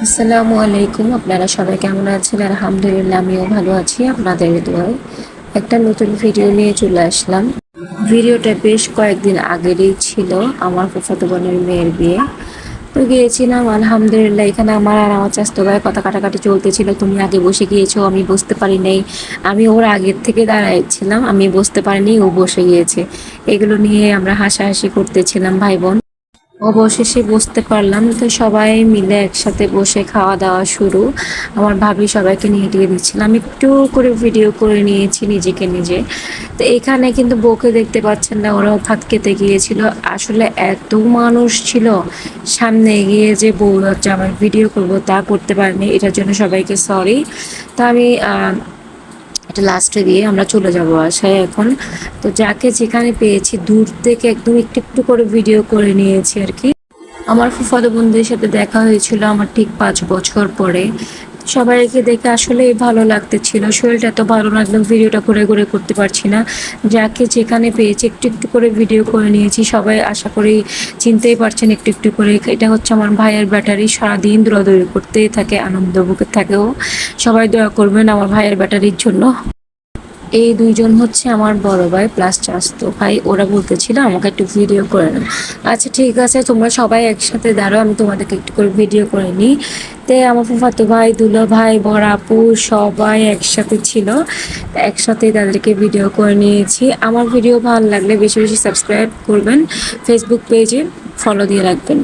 আসসালামু আলাইকুম। আপনারা সবাই কেমন আছেন? আলহামদুলিল্লাহ আমিও ভালো আছি আপনাদের দোয়ায়। একটা নতুন ভিডিও নিয়ে চলে আসলাম। ভিডিওটা বেশ কয়েকদিন আগেরই ছিল, আমার ফুফাতো বোনের মেয়ের বিয়ে। তো গিয়েছিলাম আলহামদুলিল্লাহ। এখানে আমার আর আমার চাচাতো ভাইয়ের কথা কাটাকাটি চলতেছিল, তুমি আগে বসে গিয়েছো, আমি বসতে পারি নাই। আমি ওর আগের থেকে দাঁড়াইছিলাম, আমি বসতে পারিনি, ও বসে গিয়েছে। এগুলো নিয়ে আমরা হাসাহাসি করতেছিলাম ভাই বোন। অবশেষে বসতে পারলাম, তো সবাই মিলে একসাথে বসে খাওয়া দাওয়া শুরু। আমার ভাবি সবাইকে নিয়ে দিয়ে দিচ্ছিলাম, একটু করে ভিডিও করে নিয়েছি নিজেকে নিজে। তো এখানে কিন্তু বউকে দেখতে পাচ্ছেন না, ওরাও ভাত খেতে গিয়েছিল। আসলে এত মানুষ ছিল, সামনে গিয়ে যে বউ হচ্ছে আমার ভিডিও করব তা করতে পারিনি, এটার জন্য সবাইকে সরি। তো আমি এটা লাস্টে দিয়ে আমরা চলে যাব বাসায় এখন। তো যাকে যেখানে পেয়েছি দূর থেকে একদম একটু একটু করে ভিডিও করে নিয়েছি আর কি। আমার ফুফাতো বোনদের সাথে দেখা হয়েছিল আমার ঠিক 5 বছর পরে। সবাইকে দেখে আসলেই ভালো লাগতেছিল, শরীরটা এত ভালো না, একদম ভিডিওটা করে করে করতে পারছি না। যাকে যেখানে পেয়েছি একটু একটু করে ভিডিও করে নিয়েছি। সবাই আশা করি চিনতেই পারছেন একটু একটু করে। এটা হচ্ছে আমার ভাইয়ের ব্যাটারি, সারাদিন দৌড়াদৌড়ি করতেই থাকে, আনন্দ বুকে থাকেও। সবাই দোয়া করবেন আমার ভাইয়ের ব্যাটারির জন্য। এই দুইজন হচ্ছে আমার বড় ভাই প্লাস চাচাতো ভাই, ওরা বলতেছিল আমাকে একটু ভিডিও করে নাও। আচ্ছা ঠিক আছে, তোমরা সবাই একসাথে দাঁড়াও, আমি তোমাদেরকে একটু করে ভিডিও করে নিই। তে আমার ফুফাতো ভাই, দুলো ভাই, বড় আপু সবাই একসাথে ছিল। একসাথে তাদেরকে ভিডিও করে নিয়েছি। আমার ভিডিও ভালো লাগলে বেশি বেশি সাবস্ক্রাইব করবেন, ফেসবুক পেজে ফলো দিয়ে রাখবেন।